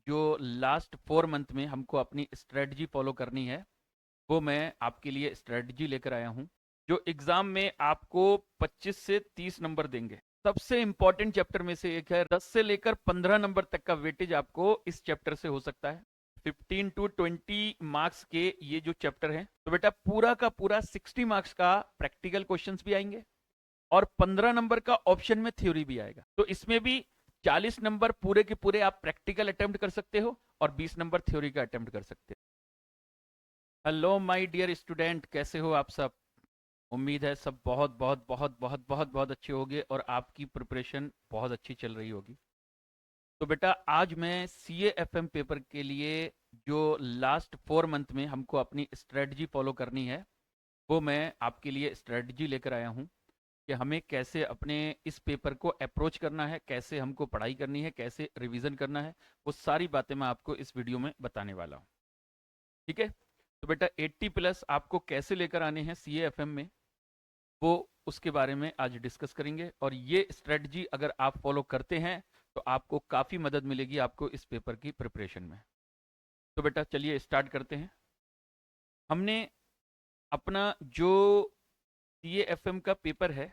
जो last 4 month में हमको अपनी स्ट्रेटजी फॉलो करनी है, वो मैं आपके लिए स्ट्रेटजी लेकर आया हूँ, जो एग्जाम में आपको 25 से 30 नंबर देंगे। सबसे इंपॉर्टेंट चैप्टर में से एक है। 10 से लेकर 15 नंबर तक का वेटेज आपको इस चैप्टर से हो सकता है। 15 टू 20 मार्क्स के ये जो चैप्टर है, तो बेटा पूरा का पूरा 60 मार्क्स का प्रैक्टिकल क्वेश्चंस भी आएंगे और 15 नंबर का ऑप्शन में थ्योरी भी आएगा। तो इसमें भी 40 नंबर पूरे के पूरे आप प्रैक्टिकल अटेम्प्ट कर सकते हो और 20 नंबर थ्योरी का अटेम्प्ट कर सकते हो। हेलो माय डियर स्टूडेंट, कैसे हो आप सब? उम्मीद है सब बहुत बहुत बहुत बहुत बहुत बहुत अच्छे होंगे और आपकी प्रिपरेशन बहुत अच्छी चल रही होगी। तो बेटा आज मैं CAFM पेपर के लिए जो लास्ट 4 मंथ में हमको अपनी स्ट्रेटजी फॉलो करनी है, वो मैं आपके लिए स्ट्रेटजी लेकर आया हूँ कि हमें कैसे अपने इस पेपर को अप्रोच करना है, कैसे हमको पढ़ाई करनी है, कैसे रिवीजन करना है। वो सारी बातें मैं आपको इस वीडियो में बताने वाला हूँ। ठीक है, तो बेटा 80+ आपको कैसे लेकर आने हैं CAFM में, वो उसके बारे में आज डिस्कस करेंगे। और ये स्ट्रेटजी अगर आप फॉलो करते हैं तो आपको काफ़ी मदद मिलेगी आपको इस पेपर की प्रिपरेशन में। तो बेटा चलिए स्टार्ट करते हैं। हमने अपना जो CAFM का पेपर है,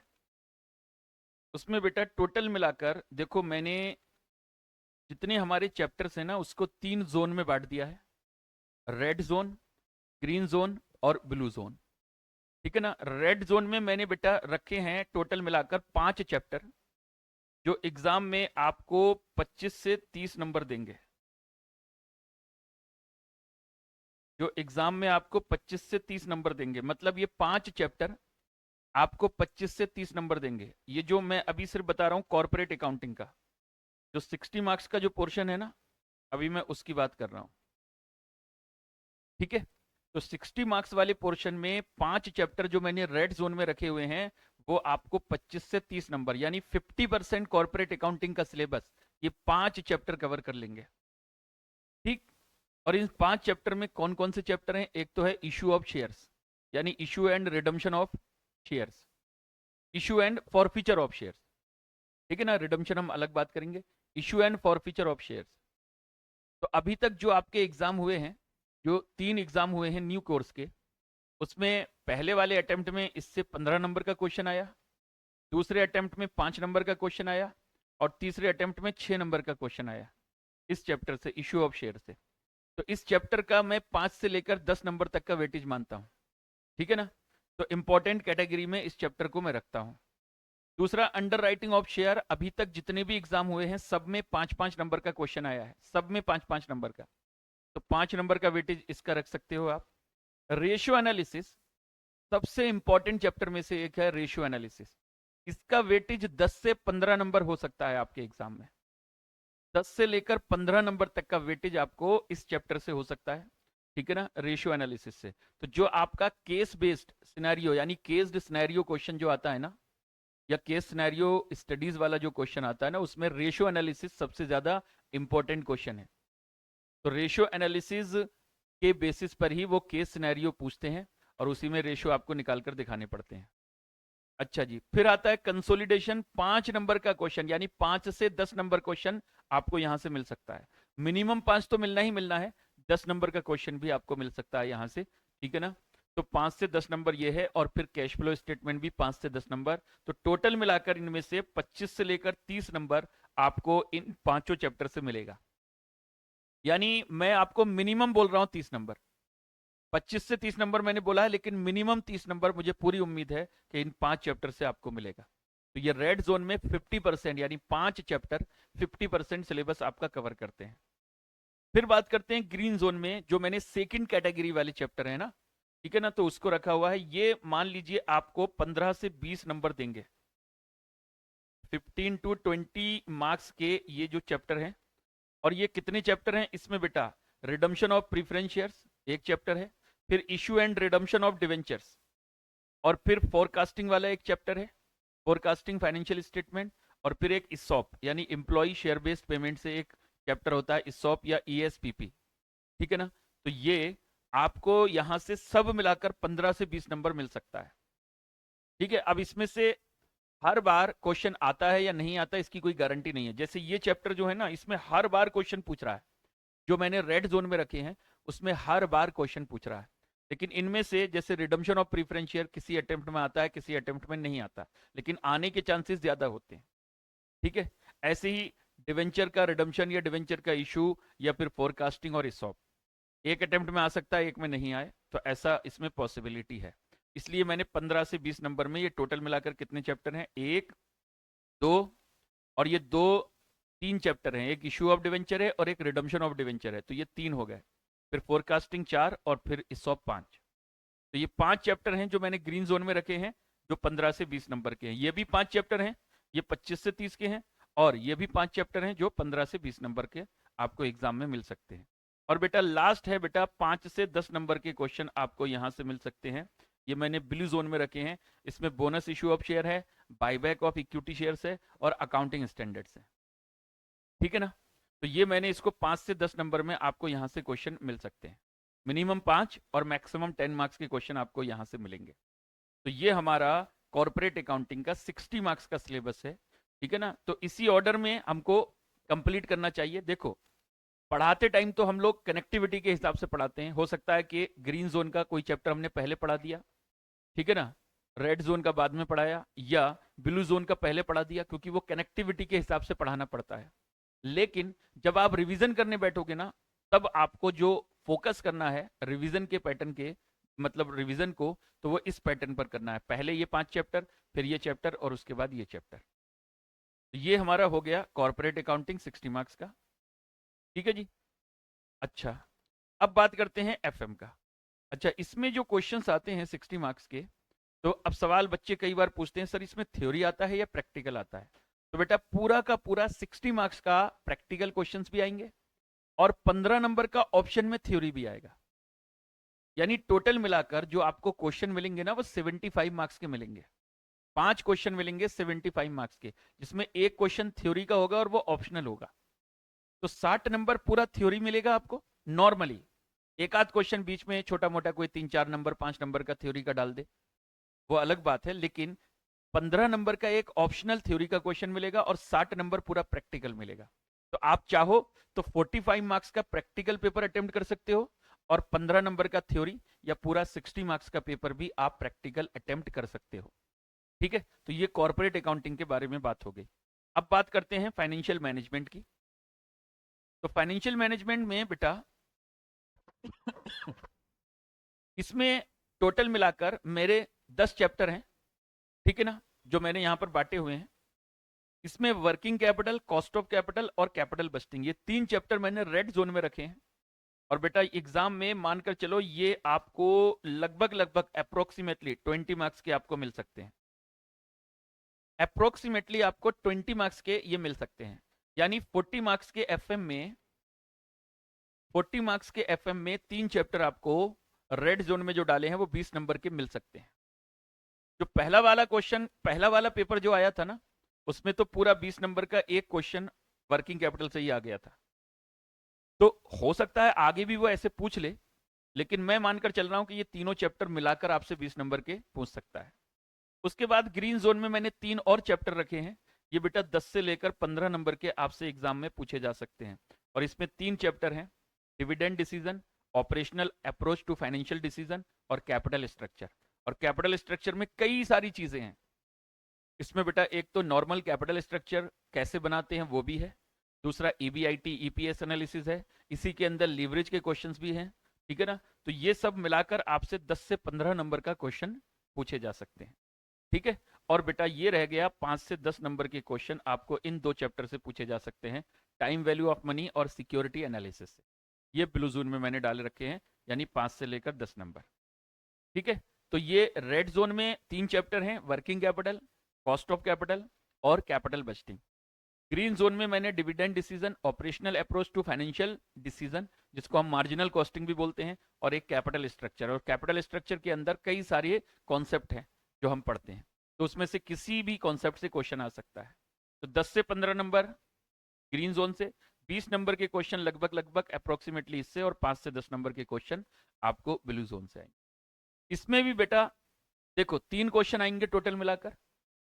उसमें बेटा टोटल मिलाकर देखो, मैंने जितने हमारे चैप्टर्स हैं ना, उसको 3 जोन में बांट दिया है। रेड जोन, ग्रीन जोन और ब्लू जोन। ठीक है ना। रेड जोन में मैंने बेटा रखे हैं टोटल मिलाकर 5 चैप्टर, जो एग्जाम में आपको 25 से 30 नंबर देंगे। जो एग्जाम में आपको 25 से 30 नंबर देंगे, मतलब ये 5 चैप्टर आपको 25 से 30 नंबर देंगे। ये जो मैं अभी सिर्फ बता रहा हूं कॉर्पोरेट अकाउंटिंग का, जो 60 मार्क्स का जो पोर्शन है ना, अभी मैं उसकी बात कर रहा हूं। ठीक है, तो 60 मार्क्स वाले पोर्शन में 5 चैप्टर जो मैंने रेड जोन में रखे हुए हैं, वो आपको 25 से 30 नंबर यानी 50% कॉर्पोरेट अकाउंटिंग का सिलेबस ये 5 चैप्टर कवर कर लेंगे। ठीक। और इन 5 चैप्टर में कौन कौन से चैप्टर हैं? एक तो है इशू ऑफ शेयर्स, यानी issue and redemption of shares, issue and forfeiture of shares. ठीक है ना, रिडम्पशन हम अलग बात करेंगे, issue and forfeiture of shares. तो अभी तक जो आपके एग्जाम हुए हैं, जो 3 एग्जाम हुए हैं न्यू कोर्स के, उसमें पहले वाले अटेम्प्ट में इससे 15 नंबर का क्वेश्चन आया, दूसरे अटेम्प्ट में 5 नंबर का क्वेश्चन आया और तीसरे अटेम्प्ट में 6 नंबर का क्वेश्चन आया इस चैप्टर से, इशू ऑफ शेयर से। तो इस चैप्टर का मैं 5 से लेकर 10 नंबर तक का वेटेज मानता हूं। ठीक है ना। तो इंपॉर्टेंट कैटेगरी में इस चैप्टर को मैं रखता हूं। दूसरा, अंडर राइटिंग ऑफ शेयर, अभी तक जितने भी एग्जाम हुए हैं सब में 5-5 नंबर का क्वेश्चन आया है, सब में 5-5 नंबर का। तो 5 नंबर का वेटेज इसका रख सकते हो आप। रेशियो एनालिसिस, सबसे इंपॉर्टेंट चैप्टर में से एक है रेशियो एनालिसिस। इसका वेटेज 10 से 15 नंबर हो सकता है आपके एग्जाम में। 10 से लेकर 15 नंबर तक का वेटेज आपको इस चैप्टर से हो सकता है। ठीक है ना, रेशियो एनालिसिस से। तो जो आपका केस बेस्ड सिनेरियो यानी केस्ड सिनेरियो क्वेश्चन जो आता है ना, या केस सिनेरियो स्टडीज वाला जो क्वेश्चन आता है ना, उसमें रेशियो एनालिसिस सबसे ज्यादा इंपॉर्टेंट क्वेश्चन है। तो रेशियो एनालिसिस के बेसिस पर ही वो केस सिनेरियो पूछते हैं और उसी में रेशियो आपको निकाल कर दिखाने पड़ते हैं। अच्छा जी, फिर आता है कंसोलिडेशन, 5 नंबर का क्वेश्चन, यानी 5 से 10 नंबर क्वेश्चन आपको यहां से मिल सकता है। मिनिमम 5 तो मिलना ही मिलना है, 10 नंबर का क्वेश्चन भी आपको मिल सकता है यहां से। ठीक है ना। तो 5 से 10 नंबर ये है, और फिर कैश फ्लो स्टेटमेंट भी 5 से 10 नंबर। तो टोटल मिलाकर इनमें से 25 से लेकर 30 नंबर आपको इन पांचों चैप्टर से मिलेगा। यानी मैं आपको मिनिमम बोल रहा हूं 30 नंबर, 25 से 30 नंबर मैंने बोला है, लेकिन मिनिमम 30 नंबर मुझे पूरी उम्मीद है कि इन 5 चैप्टर से आपको मिलेगा। तो ये रेड जोन में 50% यानी 5 चैप्टर 50% सिलेबस आपका कवर करते हैं। फिर बात करते हैं ग्रीन जोन में, जो मैंने सेकंड कैटेगरी वाले चैप्टर है ना, ठीक है ना, तो उसको रखा हुआ है। ये मान लीजिए आपको 15 से 20 नंबर देंगे। 15 टू 20 मार्क्स के ये जो चैप्टर हैं, और ये कितने चैप्टर हैं इसमें बेटा? रिडम्पशन ऑफ प्रीफरेंस शेयर्स एक चैप्टर है, फिर issue and redemption of debentures, और फिर फोरकास्टिंग वाला एक चैप्टर है, फोरकास्टिंग फाइनेंशियल स्टेटमेंट, और फिर एक इसॉप यानी एम्प्लॉय शेयर बेस्ड पेमेंट से एक चैप्टर होता है इसॉप या ESPP। ठीक है ना। तो ये आपको यहां से सब मिलाकर 15 से 20 नंबर मिल सकता है। ठीक है, अब इसमें से हर बार क्वेश्चन आता है या नहीं आता इसकी कोई गारंटी नहीं है। जैसे ये चैप्टर जो है ना, इसमें हर बार क्वेश्चन पूछ रहा है, जो मैंने रेड जोन में रखे हैं उसमें हर बार क्वेश्चन पूछ रहा है, लेकिन इनमें से जैसे रिडम्पशन ऑफ प्रीफरेंस शेयर किसी अटेम्प्ट में आता है, किसी अटेम्प्ट में नहीं आता, लेकिन आने के चांसेस ज्यादा होते हैं। ठीक है, ऐसे ही डिवेंचर का रिडम्पशन या डिवेंचर का इशू या फिर फोरकास्टिंग और इसॉप एक अटेम्प्ट में आ सकता है, एक में नहीं आए, तो ऐसा इसमें पॉसिबिलिटी है। इसलिए मैंने 15 से 20 नंबर में ये टोटल मिलाकर कितने चैप्टर हैं, एक, दो, और ये दो, तीन चैप्टर हैं, एक इशू ऑफ डिवेंचर है और एक रिडम्पशन ऑफ डिवेंचर है, तो ये तीन हो गए। फिर फोरकास्टिंग 4 और फिर इसॉप 5। तो ये 5 चैप्टर हैं जो मैंने ग्रीन जोन में रखे हैं, जो 15 से 20 नंबर के हैं। ये भी 5 चैप्टर हैं, ये 25 से 30 के हैं, और ये भी 5 चैप्टर हैं जो 15 से 20 नंबर के आपको एग्जाम में मिल सकते हैं। और बेटा लास्ट है बेटा, 5 से 10 नंबर के क्वेश्चन आपको यहां से मिल सकते हैं। ये मैंने ब्लू जोन में रखे हैं, इसमें बोनस इशू ऑफ शेयर है, बायबैक ऑफ इक्विटी शेयर्स है और अकाउंटिंग स्टैंडर्ड्स है। ठीक है ना, तो ये मैंने इसको 5 से 10 नंबर में आपको यहां से क्वेश्चन मिल सकते हैं। मिनिमम 5 और मैक्सिमम 10 मार्क्स के क्वेश्चन आपको यहां से मिलेंगे। तो ये हमारा कॉर्पोरेट अकाउंटिंग का 60 मार्क्स का सिलेबस है। ठीक है ना, तो इसी ऑर्डर में हमको कंप्लीट करना चाहिए। देखो, पढ़ाते टाइम तो हम लोग कनेक्टिविटी के हिसाब से पढ़ाते हैं, हो सकता है कि ग्रीन जोन का कोई चैप्टर हमने पहले पढ़ा दिया, ठीक है ना, रेड जोन का बाद में पढ़ाया, या ब्लू जोन का पहले पढ़ा दिया, क्योंकि वो कनेक्टिविटी के हिसाब से पढ़ाना पड़ता है। लेकिन जब आप रिवीजन करने बैठोगे ना, तब आपको जो फोकस करना है रिवीजन के पैटर्न के, मतलब रिवीजन को, तो वो इस पैटर्न पर करना है, पहले ये 5 चैप्टर, फिर ये चैप्टर, और उसके बाद ये चैप्टर। तो ये हमारा हो गया कॉर्पोरेट अकाउंटिंग 60 मार्क्स का। ठीक है जी। अच्छा, अब बात करते हैं एफएम का। अच्छा, इसमें जो क्वेश्चंस आते हैं 60 मार्क्स के, तो अब सवाल बच्चे कई बार पूछते हैं, सर इसमें थ्योरी आता है या प्रैक्टिकल आता है? तो बेटा पूरा का पूरा 60 मार्क्स का प्रैक्टिकल क्वेश्चंस भी आएंगे और 15 नंबर का ऑप्शन में थ्योरी भी आएगा। यानी टोटल मिलाकर जो आपको क्वेश्चन मिलेंगे ना, वो 75 मार्क्स के मिलेंगे। 5 क्वेश्चन मिलेंगे 75 मार्क्स के, जिसमें एक क्वेश्चन थ्योरी का होगा और वो ऑप्शनल होगा। तो 60 नंबर पूरा थ्योरी मिलेगा आपको नॉर्मली। एक आध क्वेश्चन बीच में छोटा मोटा कोई 3-4 नंबर 5 नंबर का थ्योरी का डाल दे, वो अलग बात है, लेकिन 15 नंबर का एक ऑप्शनल थ्योरी का क्वेश्चन मिलेगा और 60 नंबर पूरा प्रैक्टिकल मिलेगा। तो आप चाहो तो 45 मार्क्स का प्रैक्टिकल पेपर अटेम्प्ट कर सकते हो, और 15 नंबर का थ्योरी या पूरा 60 मार्क्स का पेपर भी आप प्रैक्टिकल अटेम्प्ट कर सकते हो। ठीक है, तो ये कॉर्पोरेट अकाउंटिंग के बारे में बात हो गई। अब बात करते हैं फाइनेंशियल मैनेजमेंट की। तो फाइनेंशियल मैनेजमेंट में बेटा इसमें टोटल मिलाकर मेरे 10 चैप्टर हैं, ठीक है ना, जो मैंने यहां पर बांटे हुए हैं। इसमें working capital, cost of capital और कैपिटल बस्टिंग, ये 3 चैप्टर मैंने रेड जोन में रखे हैं। और बेटा एग्जाम में मानकर चलो ये आपको लगभग लगभग अप्रोक्सीमेटली 20 मार्क्स के आपको मिल सकते हैं। अप्रोक्सीमेटली आपको 20 मार्क्स के ये मिल सकते हैं। यानी 40 मार्क्स के एफएम में, 40 मार्क्स के एफएम में 3 चैप्टर आपको रेड जोन में जो डाले हैं वो 20 नंबर के मिल सकते हैं। जो पहला वाला क्वेश्चन, पहला वाला पेपर जो आया था ना, उसमें तो पूरा 20 नंबर का एक क्वेश्चन वर्किंग कैपिटल से ही आ गया था। तो हो सकता है आगे भी वो ऐसे पूछ ले, लेकिन मैं मानकर चल रहा हूं कि ये तीनों चैप्टर मिलाकर आपसे 20 नंबर के पूछ सकता है। उसके बाद ग्रीन जोन में मैंने 3 और चैप्टर रखे हैं, ये बेटा 10 से लेकर 15 नंबर के आपसे एग्जाम में पूछे जा सकते हैं। और इसमें 3 चैप्टर हैं, dividend decision, operational approach to financial decision और कैपिटल स्ट्रक्चर। और कैपिटल स्ट्रक्चर में कई सारी चीजें हैं इसमें बेटा। एक तो नॉर्मल कैपिटल स्ट्रक्चर कैसे बनाते हैं वो भी है, दूसरा ईबीआईटी ईपीएस एनालिसिस है, इसी के अंदर लीवरेज के क्वेश्चंस भी हैं। ठीक है ना, तो ये सब मिलाकर आपसे 10 से 15 नंबर का क्वेश्चन पूछे जा सकते हैं। ठीक है, और बेटा ये रह गया 5 से 10 नंबर के क्वेश्चन आपको इन 2 चैप्टर से पूछे जा सकते हैं, टाइम वैल्यू ऑफ मनी और सिक्योरिटी एनालिसिस से। ये ब्लू जोन में मैंने डाले रखे हैं, यानी 5 से लेकर 10 नंबर। ठीक है, तो ये रेड जोन में 3 चैप्टर हैं, working capital, cost of capital और कैपिटल बजटिंग। ग्रीन जोन में मैंने dividend decision, operational approach to financial decision, जिसको हम मार्जिनल कॉस्टिंग भी बोलते हैं, और एक कैपिटल स्ट्रक्चर। और कैपिटल स्ट्रक्चर के अंदर कई सारे कॉन्सेप्ट हैं जो हम पढ़ते हैं, तो उसमें से किसी भी कॉन्सेप्ट से क्वेश्चन आ सकता है। तो 10 से 15 नंबर ग्रीन जोन से, 20 नंबर के क्वेश्चन लगभग लगभग अप्रोक्सीमेटली इससे, और 5 से 10 नंबर के क्वेश्चन आपको ब्लू जोन से आएंगे। इसमें भी बेटा देखो 3 क्वेश्चन आएंगे टोटल मिलाकर,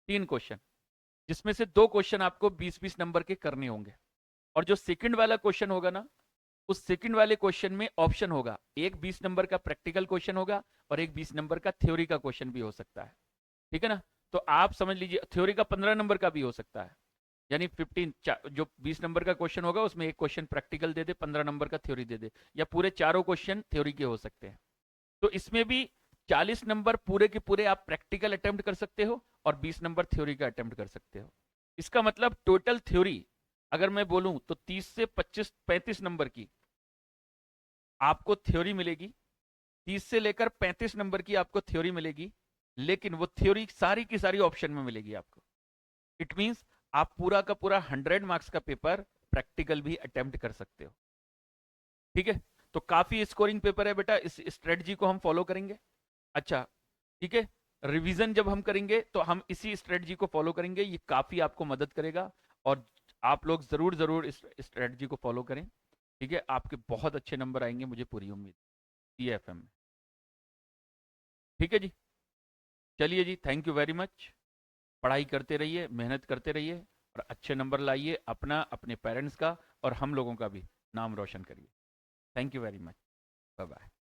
3 क्वेश्चन, जिसमें से 2 क्वेश्चन आपको 20-20 नंबर के करने होंगे। और जो सेकंड वाला क्वेश्चन होगा ना, उस सेकंड वाले क्वेश्चन में ऑप्शन होगा, एक 20 नंबर का प्रैक्टिकल क्वेश्चन होगा और एक 20 नंबर का थ्योरी का क्वेश्चन भी हो सकता है। ठीक है ना? तो आप समझ लीजिए थ्योरी का 15 नंबर का भी हो सकता है, यानी 15 जो 20 नंबर का क्वेश्चन होगा उसमें एक क्वेश्चन प्रैक्टिकल दे दे, 15 नंबर का थ्योरी दे दे, या पूरे चारों क्वेश्चन थ्योरी के हो सकते हैं। तो इसमें भी 40 नंबर पूरे के पूरे आप प्रैक्टिकल अटेम्प्ट कर सकते हो और 20 नंबर थ्योरी का अटेम्प्ट कर सकते हो। इसका मतलब टोटल थ्योरी अगर मैं बोलूं तो 30 से 25 35 नंबर की आपको थ्योरी मिलेगी, 30 से लेकर 35 नंबर की आपको थ्योरी मिलेगी, लेकिन वो थ्योरी सारी की सारी ऑप्शन में मिलेगी आपको। इट मींस आप पूरा का पूरा 100 मार्क्स का पेपर प्रैक्टिकल भी अटेम्प्ट कर सकते हो। ठीक है? तो काफी स्कोरिंग पेपर है बेटा, इस स्ट्रेटजी को हम फॉलो करेंगे। अच्छा, ठीक है। रिवीजन जब हम करेंगे तो हम इसी स्ट्रेटजी को फॉलो करेंगे, ये काफी आपको मदद करेगा और आप लोग जरूर जरूर इस स्ट्रेटजी को फॉलो करें। ठीक है? आपके बहुत अच्छे नंबर आएंगे, मुझे पूरी उम्मीद सीएफएम में। ठीक है जी, चलिए जी, थैंक यू वेरी मच। पढ़ाई करते रहिए, मेहनत करते रहिए और अच्छे नंबर लाइए, अपना, अपने पेरेंट्स का और हम लोगों का भी नाम रोशन करिए। Thank you very much. Bye bye.